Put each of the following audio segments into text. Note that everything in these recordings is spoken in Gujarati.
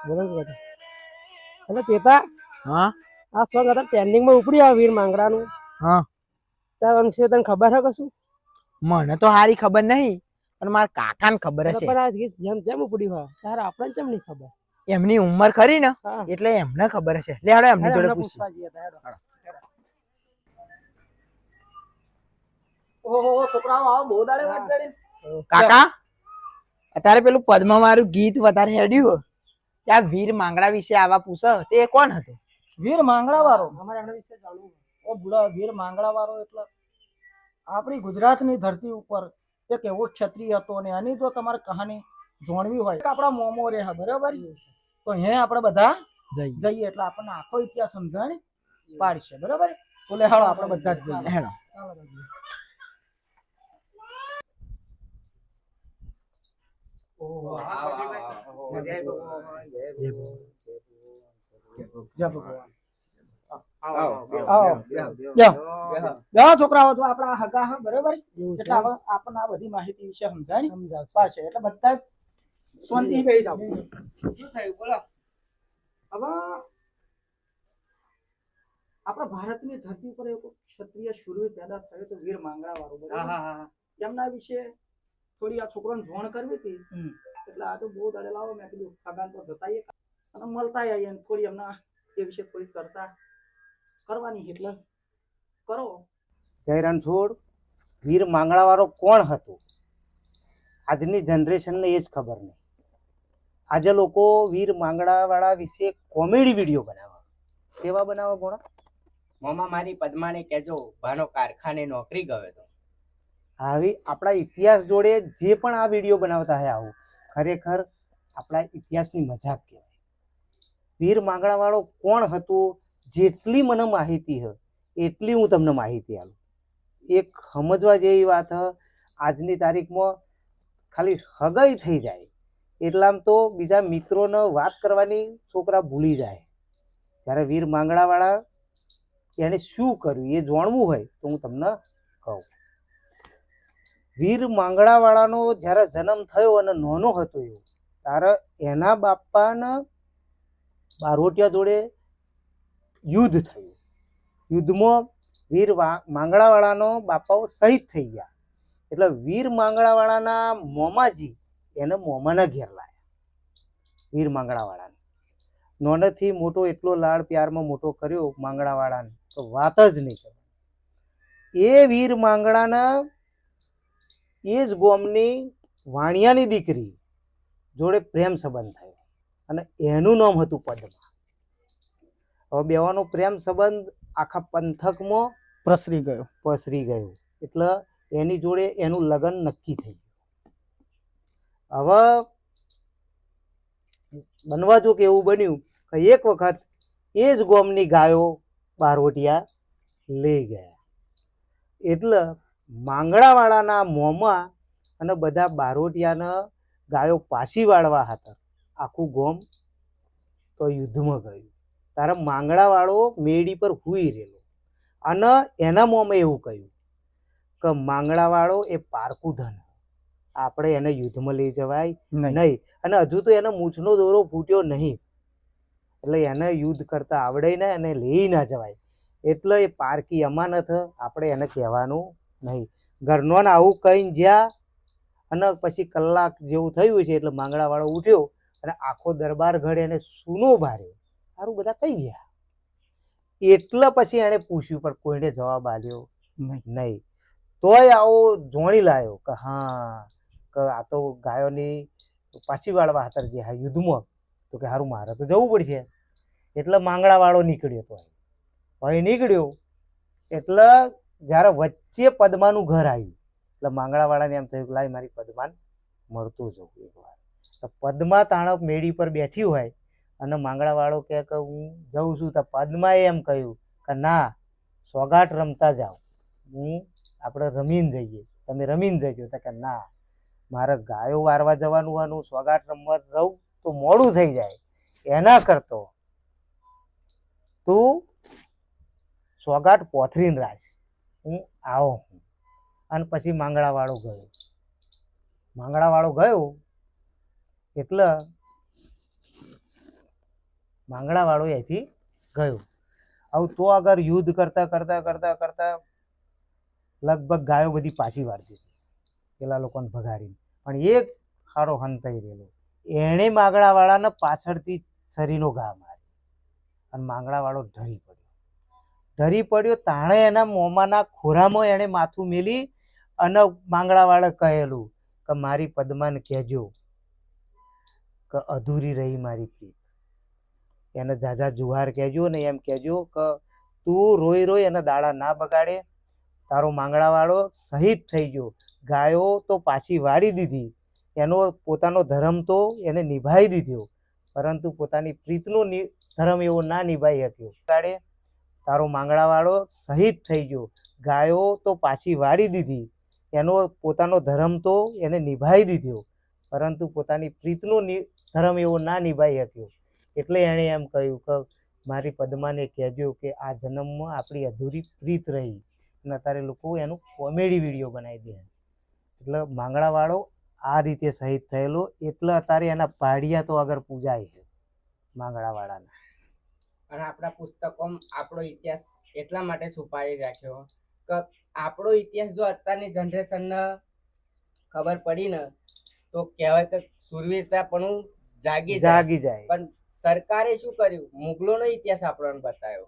બોલો ને બેટા. એટલે ચેતા હા આ સોંગ હતા ટ્રેન્ડિંગ માં ઉપડ્યું આ વીર માંગડાનું. હા તાર વિશે તને ખબર હે કશું? મને તો હારી ખબર નહીં પણ મારા કાકાને ખબર એટલે હશે. પણ આ ગીત જેમ જેમ ઉપડ્યું હોય તારે આપણને કેમ નહીં ખબર? એમની ઉંમર ખરી ને હા એટલે એમને ખબર હશે. લે હાડો એમની જોડે એમને પૂછી. પૂછવા જઈએ તા હેડો. ઓહો છોકરાઓ આવો બહુ દાડે વાત કરી. કાકા અત્યારે પેલું પદ્મ મારું ગીત વધારે હેડ્યું ત્યાં વીર માંગડા વિશે આવા પૂછ તે કોણ હતું? વીર માંગડા વાળો અમારે એમના વિશે જાણવું. ઓ બુડા વીર માંગડા વાળો એટલે આપણી ગુજરાતની ધરતી ઉપર એક એવો ક્ષત્રિય હતો અને આની જો તમારે કહાની જોણવી હોય આપણા મોમો રે બરાબર તો હે આપણે બધા જઈએ એટલે આપણને આખો ઇતિહાસ સમજણ પાડશે બરાબર. બોલે હાલો આપણે બધા જ જઈએ. હેડો. છોકરાઓ તો આપણા હગા હા બરાબર એટલે હવે આપણને આ બધી માહિતી વિશે સમજાણી પાડશે એટલે બધા શાંતિ બેસી જાવ. શું થયું બોલો. હવે આપણા ભારતની ધરતી ઉપર એક ક્ષત્રિય શૂરવીર પેદા થયો તો વીર માંગડા વાળો બરાબર. એમના વિશે થોડી આ છોકરાને જોણ કરવી હતી એટલે આ તો બહુ દાડે લાવો મેં કીધું હગાન તો જતા અને મળતા આવીએ થોડી એમના એ વિશે થોડી ચર્ચા કરવાની એટલે કરો. જય રણછોડ વીર માંગડા વાળો કોણ હતો આજની જનરેશનને એ જ ખબર નહીં. આજે લોકો વીર માંગડા વાળા વિશે કોમેડી વિડીયો બનાવે. કેવા બનાવે ભોણા? મામા મારી પદ્માને કહેજો ભાનો કારખાને નોકરી ગયો તો. આવી આપણા ઇતિહાસ જોડે જે પણ આ વિડીયો બનાવતા હે આવું ખરેખર આપણા ઇતિહાસની મજાક કહેવાય. વીર માંગડા વાળો કોણ હતું જેટલી મને માહિતી હ એટલી હું તમને માહિતી આપું. એક સમજવા જેવી વાત હ. આજની તારીખમાં ખાલી હગાઈ થઈ જાય એટલામાં તો બીજા મિત્રોને વાત કરવાની છોકરા ભૂલી જાય. ત્યારે વીર માંગડા વાળા એને શું કર્યું એ જાણવું હોય તો હું તમને કહું. વીર માંગડા વાળાનો જ્યારે જન્મ થયો અને નાનો હતો એવો ત્યારે એના બાપાને બારોટિયા જોડે યુદ્ધ થયું. યુદ્ધમાં વીર માંગડા વાળાનો બાપાઓ શહીદ થઈ ગયા એટલે વીર માંગડા વાળાના મોમાજી એને મોમાના ઘેર લાયા. વીર માંગડા વાળાને નોનેથી મોટો એટલો લાડ પ્યારમાં મોટો કર્યો માંગડા વાળાને તો વાત જ નહીં કરે. એ વીર માંગડાના એ જ ગોમની વાણિયાની દીકરી જોડે પ્રેમ સંબંધ થયો અને એનું નામ હતું પદ્મા. હવે બેવાનો પ્રેમ સંબંધ આખા પંથકમાં પ્રસરી ગયો એટલે એની જોડે એનું લગ્ન નક્કી થઈ ગયું. હવે બનવા જો કે એવું બન્યું કે એક વખત એ જ ગોમની ગાયો બારોટિયા લઈ ગયા એટલે માંગડાવાળાના મોંમાં અને બધા બારોટિયાના ગાયો પાછી વાળવા હતા આખું ગોમ તો યુદ્ધમાં ગયું. તારે માંગડાવાળો મેડી પર હુઈ રહેલો અને એના મોંમાં એવું કહ્યું કે માંગડાવાળો એ પારકું ધન આપણે એને યુદ્ધમાં લઈ જવાય નહીં અને હજુ તો એને મૂછનો દોરો ફૂટ્યો નહીં એટલે એને યુદ્ધ કરતા આવડે ને એને લઈ ના જવાય એટલે એ પારકી અમાનત આપણે એને કહેવાનું નહીં. ઘરનો ને આવું કહીને જ્યાં અને પછી કલાક જેવું થયું છે એટલે માંગડાવાળો ઉઠ્યો અને આખો દરબાર ઘડ એને સૂનો ભાર્યો. સારું બધા કઈ ગયા એટલે પછી એણે પૂછ્યું પણ કોઈને જવાબ આપ્યો નહીં. તોય આવો જોણી લાયો કે હા કે આ તો ગાયોની પાછી વાળવા હતા જે હા યુદ્ધમાં તો કે સારું મારે તો જવું પડશે એટલે માંગડાવાળો નીકળ્યો. તો હવે નીકળ્યો એટલે જ્યારે વચ્ચે પદ્માનું ઘર આવ્યું એટલે માંગડાવાળાને એમ થયું કે લાય મારી પદ્માને મળતું જવું એકવાર. તો પદ્મા તાણપ મેળી પર બેઠી હોય અને માંગડાવાળો કહે કે હું જઉં છું તો પદ્માએ એમ કહ્યું કે ના સોગાટ રમતા જાઓ હું આપણે રમીને જઈએ તમે રમીને જજો. તો કે ના મારે ગાયો વારવા જવાનું હોય સોગાટ રમવા રહું તો મોડું થઈ જાય એના કરતો તું સોગાટ પોથરીને રાખ હું આવો. અને પછી માંગડાવાળો ગયો એટલે માંગડા વાળો અહીંથી ગયો. હવે તો અગર યુદ્ધ કરતા કરતા કરતા કરતા લગભગ ગાયો બધી પાછી વાળતી હતી પેલા લોકોને ભગાડીને, પણ એક હારો હંતાઈ રહેલો. એણે માંગડા વાળાને પાછળથી શરીરનો ઘા માર્યો અને માંગડા વાળો ઢરી પડ્યો. તાણે એના મોંમાંના ખોરામાં એણે માથું મેલી અને માંગડા વાળા કહેલું કે મારી પદ્માને કહેજો કે અધૂરી રહી મારી પ્રીત, એને જાજા જુહાર કહેજો ને એમ કહેજો કે તું રોઈ રોઈ અને દાડા ના બગાડે. તારો માંગડા વાળો શહીદ થઈ ગયો, ગાયો તો પાછી વાળી દીધી, એનો પોતાનો ધર્મ તો એને નિભાવી દીધો, પરંતુ પોતાની પ્રીતનો ધર્મ એવો ના નિભાવી શક્યો. બગાડે તારો માંગડા વાળો શહીદ થઈ ગયો, ગાયો તો પાછી વાળી દીધી, એનો પોતાનો ધર્મ તો એને નિભાવી દીધો, પરંતુ પોતાની પ્રીતનો ધર્મ એવો ના નિભાવી શક્યો. એટલે એણે એમ કહ્યું કે મારી પદ્માને કહેજો કે આ જન્મમાં આપણી અધૂરી પ્રીત રહી. અને અત્યારે લોકો એનું કોમેડી વિડીયો બનાવી દે. એટલે માંગડા વાળો આ રીતે શહીદ થયેલો, એટલે અત્યારે એના પાડિયા તો આગળ પૂજાય છે માંગડા વાળાના. અને આપણા પુસ્તકોમાં આપણો ઇતિહાસ એટલા માટે છુપાવી રાખ્યો કે આપણો ઇતિહાસ જો અત્યારની જનરેશનને ખબર પડી ને તો કહેવાય કે શૂરવીરતા પણ જાગી જાય. પણ સરકારે શું કર્યું, મુગલોનો ઇતિહાસ આપણને બતાવ્યો,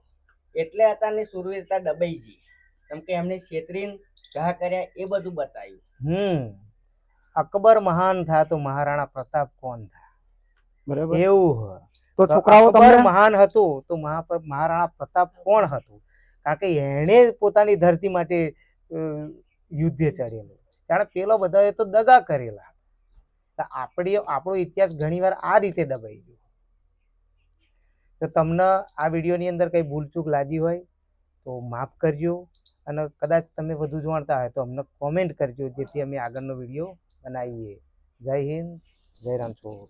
એટલે અત્યારની શૂરવીરતા દબાઈ ગઈ, કેમ કે એમને છેતરીને ઘા કર્યા એ બધું બતાવ્યું. અકબર મહાન થા તો મહારાણા પ્રતાપ કોણ થા, બરાબર. એવું તો છોકરાઓ અકબર તમને મહાન હતો તો મહારાણા પ્રતાપ કોણ હતું? કારણ કે એણે પોતાની ધરતી માટે યુદ્ધે ચડેલો, જાણે પેલો બધાએ તો દગા કરેલા. આપણો ઇતિહાસ ઘણીવાર આ રીતે દબાઈ ગયો. તો તમને આ વિડીયોની અંદર કંઈ ભૂલચૂક લાગી હોય તો માફ કરજો, અને કદાચ તમે વધુ જાણતા હોય તો અમને કોમેન્ટ કરજો, જેથી અમે આગળનો વિડીયો બનાવીએ. જય હિન્દ, જય રણછોડ.